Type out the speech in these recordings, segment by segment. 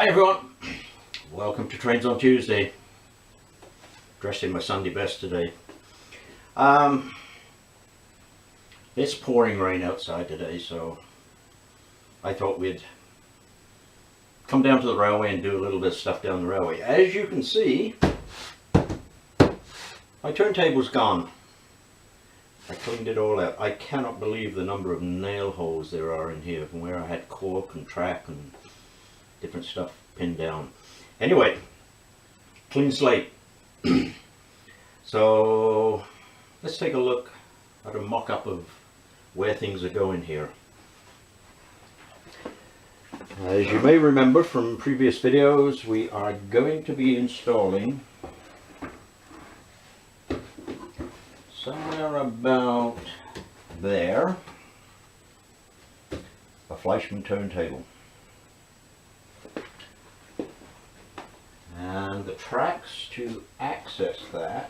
Hi everyone, welcome to Trains on Tuesday. Dressed in my Sunday best today. It's pouring rain outside today, so I thought we'd come down to the railway and do a little bit of stuff down the railway. As you can see, my turntable's gone. I cleaned it all out. I cannot believe the number of nail holes there are in here from where I had cork and track and different stuff pinned down. Anyway, clean slate. So let's take a look at a mock-up of where things are going here. As you may remember from previous videos, we are going to be installing somewhere about there a Fleischmann turntable. And the tracks to access that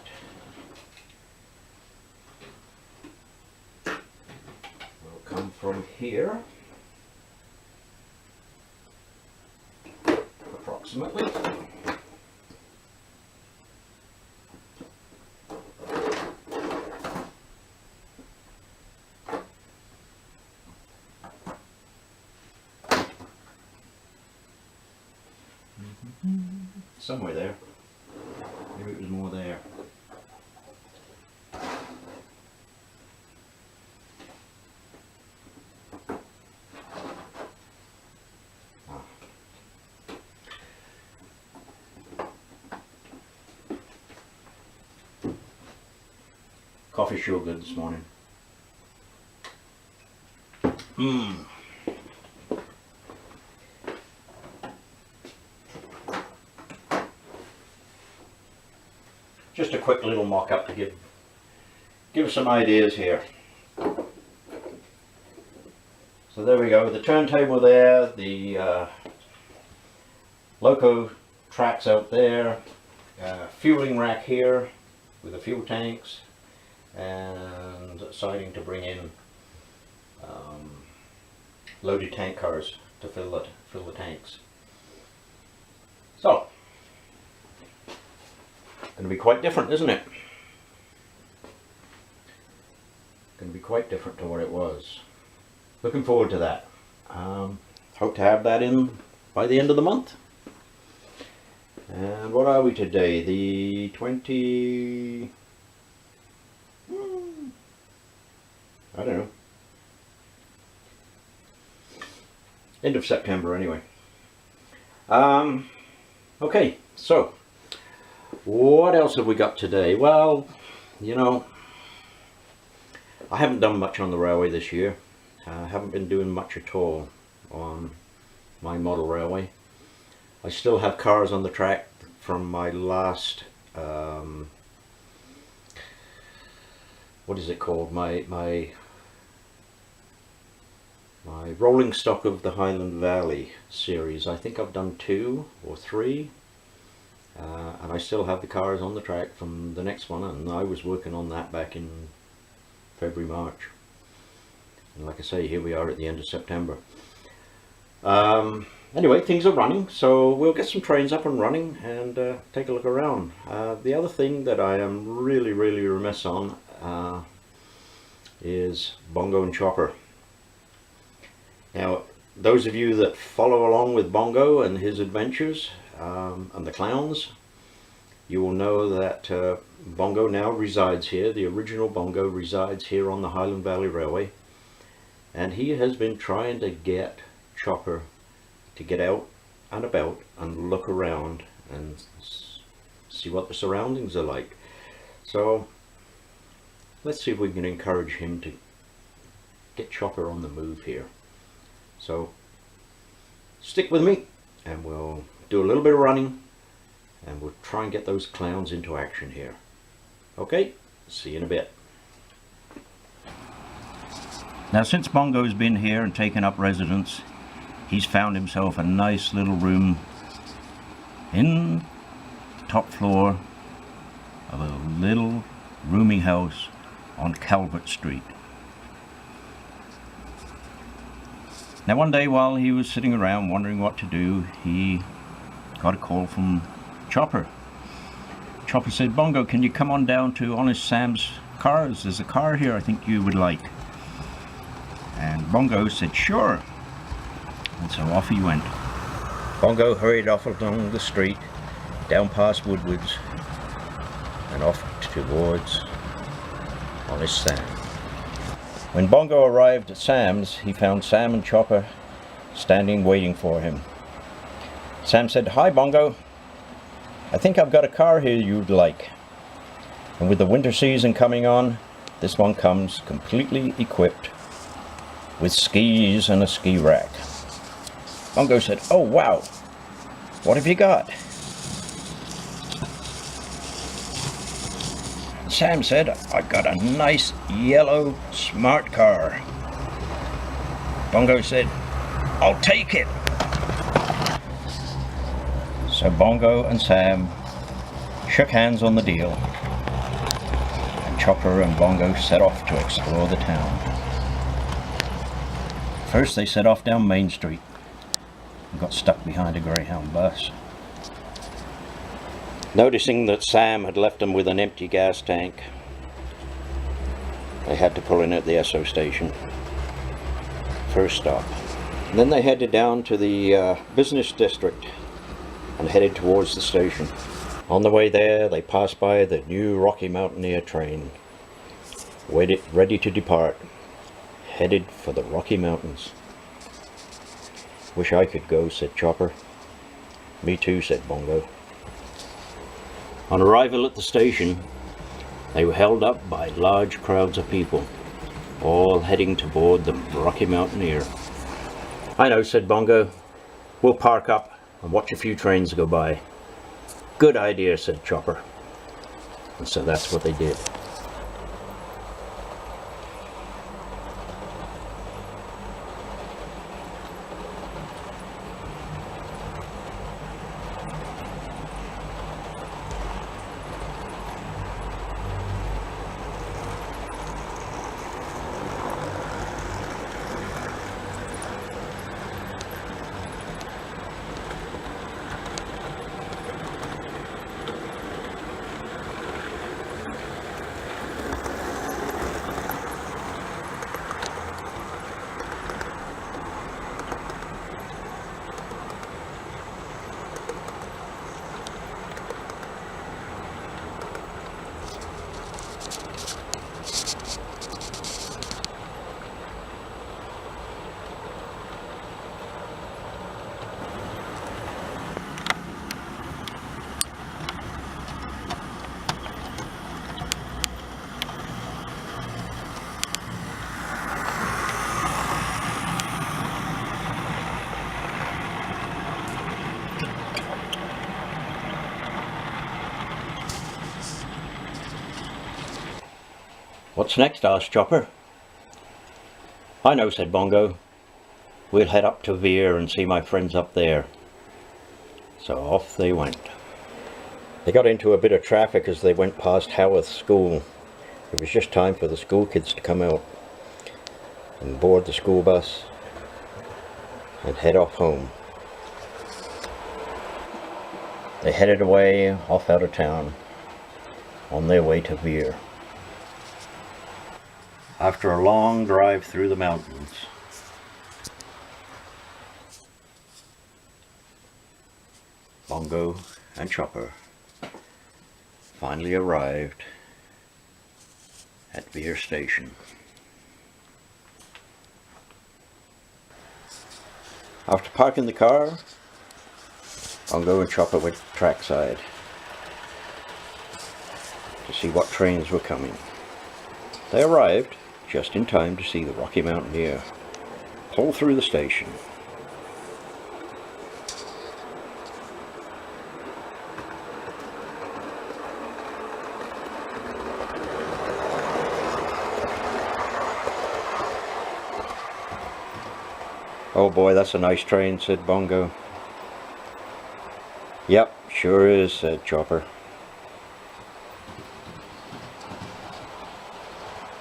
will come from here, approximately. Somewhere there. Maybe it was more there. Coffee sure good this morning. Just a quick little mock-up to give us some ideas here. So there we go, the turntable there, the loco tracks out there, fueling rack here with the fuel tanks, and siding to bring in loaded tank cars to fill the tanks. So, going to be quite different, isn't it? Going to be quite different to what it was. Looking forward to that. Hope to have that in by the end of the month. And what are we today? The 20... I don't know. End of September anyway. Okay, so what else have we got today? Well, you know, I haven't done much on the railway this year. I haven't been doing much at all on my model railway. I still have cars on the track from my last, what is it called? My rolling stock of the Highland Valley series. I think I've done 2 or 3. And I still have the cars on the track from the next one, and I was working on that back in February, March. And like I say, here we are at the end of September. Anyway, things are running, so we'll get some trains up and running and take a look around. The other thing that I am really remiss on is Bongo and Chopper. Now, those of you that follow along with Bongo and his adventures, and the clowns, you will know that Bongo now resides here. The original Bongo resides here on the Highland Valley Railway, and he has been trying to get Chopper to get out and about and look around and see what the surroundings are like. So let's see if we can encourage him to get Chopper on the move here. So stick with me and we'll do a little bit of running and we'll try and get those clowns into action here. Okay, see you in a bit. Now, since Bongo's been here and taken up residence, he's found himself a nice little room in the top floor of a little rooming house on Calvert Street. Now, one day while he was sitting around wondering what to do, he got a call from Chopper. Chopper said, "Bongo, can you come on down to Honest Sam's cars? There's a car here I think you would like." And Bongo said, "Sure." And so off he went. Bongo hurried off along the street, down past Woodwards, and off towards Honest Sam. When Bongo arrived at Sam's, he found Sam and Chopper standing waiting for him. Sam said, "Hi, Bongo. I think I've got a car here you'd like. And with the winter season coming on, this one comes completely equipped with skis and a ski rack." Bongo said, "Oh, wow. What have you got?" Sam said, "I got a nice yellow smart car." Bongo said, "I'll take it." So Bongo and Sam shook hands on the deal, and Chopper and Bongo set off to explore the town. First they set off down Main Street and got stuck behind a Greyhound bus. Noticing that Sam had left them with an empty gas tank, they had to pull in at the Esso station. First stop. And then they headed down to the business district and headed towards the station. On the way there, they passed by the new Rocky Mountaineer train, ready to depart, headed for the Rocky Mountains. "Wish I could go," said Chopper. "Me too," said Bongo. On arrival at the station, they were held up by large crowds of people, all heading toward the Rocky Mountaineer. "I know," said Bongo. "We'll park up and watch a few trains go by." "Good idea," said Chopper. And so that's what they did. "What's next?" asked Chopper. "I know," said Bongo. "We'll head up to Veer and see my friends up there." So off they went. They got into a bit of traffic as they went past Howarth School. It was just time for the school kids to come out and board the school bus and head off home. They headed away off out of town on their way to Veer. After a long drive through the mountains, Bongo and Chopper finally arrived at Veer Station. After parking the car, Bongo and Chopper went trackside to see what trains were coming. They arrived just in time to see the Rocky Mountaineer pull through the station. "Oh boy, that's a nice train," said Bongo. "Yep, sure is," said Chopper.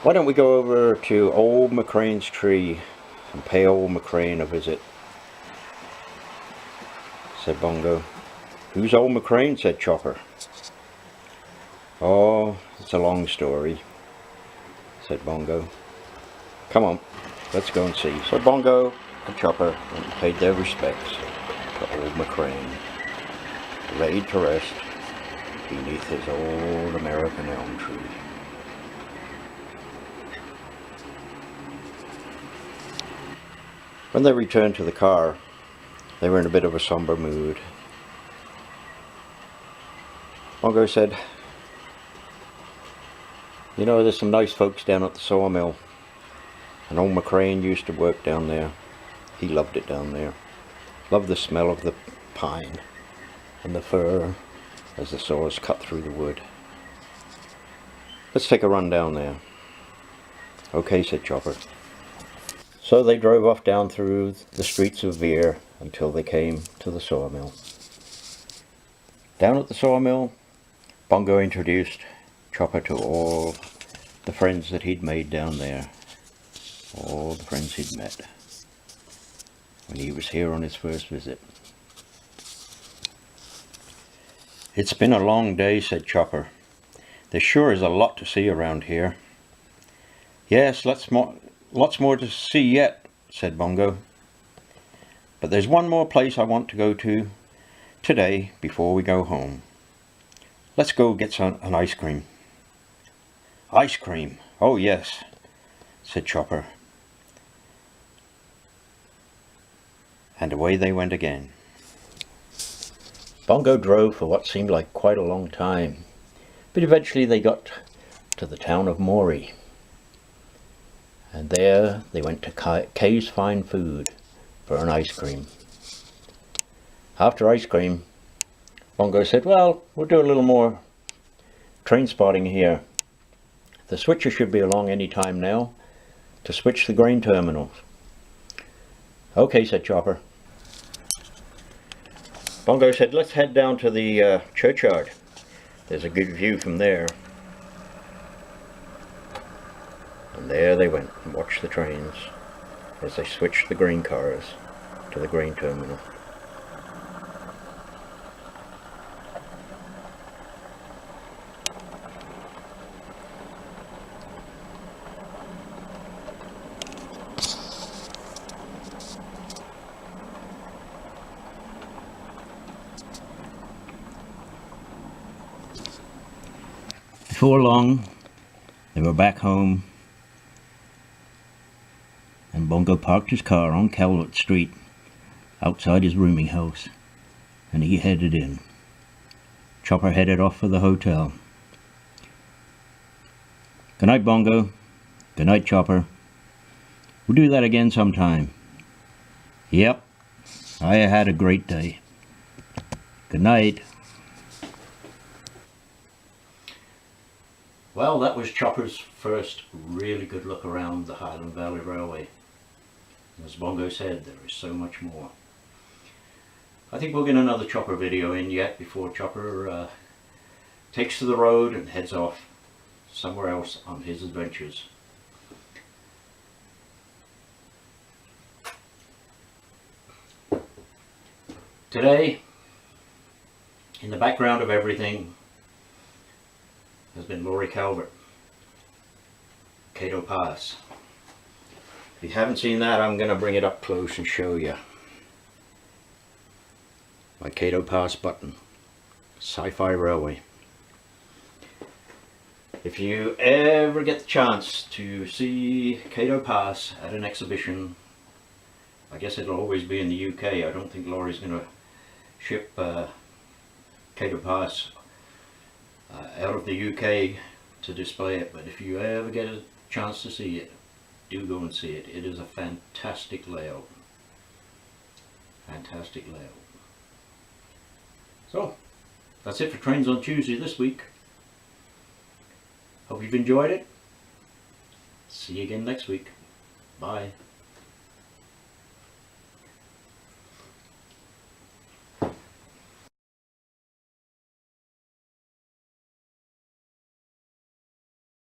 "Why don't we go over to old McCrane's tree and pay old McCrane a visit?" said Bongo. "Who's old McCrane?" said Chopper. "Oh, it's a long story," said Bongo. "Come on, let's go and see." So Bongo and Chopper went and paid their respects to old McCrane, laid to rest beneath his old American elm tree. When they returned to the car, they were in a bit of a somber mood. Bongo said, "You know, there's some nice folks down at the sawmill, and old McCrane used to work down there. He loved it down there. Loved the smell of the pine and the fir as the saws cut through the wood. Let's take a run down there." "Okay," said Chopper. So they drove off down through the streets of Veer until they came to the sawmill. Down at the sawmill, Bongo introduced Chopper to all the friends that he'd made down there. All the friends he'd met when he was here on his first visit. "It's been a long day," said Chopper. "There sure is a lot to see around here." "Yes, lots more to see yet," said Bongo. "But there's one more place I want to go to today before we go home. Let's go get an ice cream." "Ice cream? Oh yes," said Chopper. And away they went again. Bongo drove for what seemed like quite a long time, but eventually they got to the town of Maury. And there they went to Kay's Fine Food for an ice cream. After ice cream, Bongo said, "Well, we'll do a little more train spotting here. The switcher should be along any time now to switch the grain terminals." "Okay," said Chopper. Bongo said, "Let's head down to the churchyard. There's a good view from there." And there they went and watched the trains as they switched the grain cars to the grain terminal. Before long, they were back home, and Bongo parked his car on Cowlett Street outside his rooming house, and he headed in. Chopper headed off for the hotel. "Good night, Bongo. Good night, Chopper. We'll do that again sometime." "Yep, I had a great day. Good night." Well, that was Chopper's first really good look around the Highland Valley Railway. As Bongo said, there is so much more. I think we'll get another Chopper video in yet before Chopper takes to the road and heads off somewhere else on his adventures. Today, in the background of everything, has been Laurie Calvert, Cato Pass. If you haven't seen that, I'm going to bring it up close and show you. My Cato Pass button, Sci-Fi Railway. If you ever get the chance to see Cato Pass at an exhibition, I guess it'll always be in the UK. I don't think Laurie's going to ship Cato Pass out of the UK to display it, but if you ever get a chance to see it, do go and see it. It is a fantastic layout. Fantastic layout. So, that's it for Trains on Tuesday this week. Hope you've enjoyed it. See you again next week. Bye.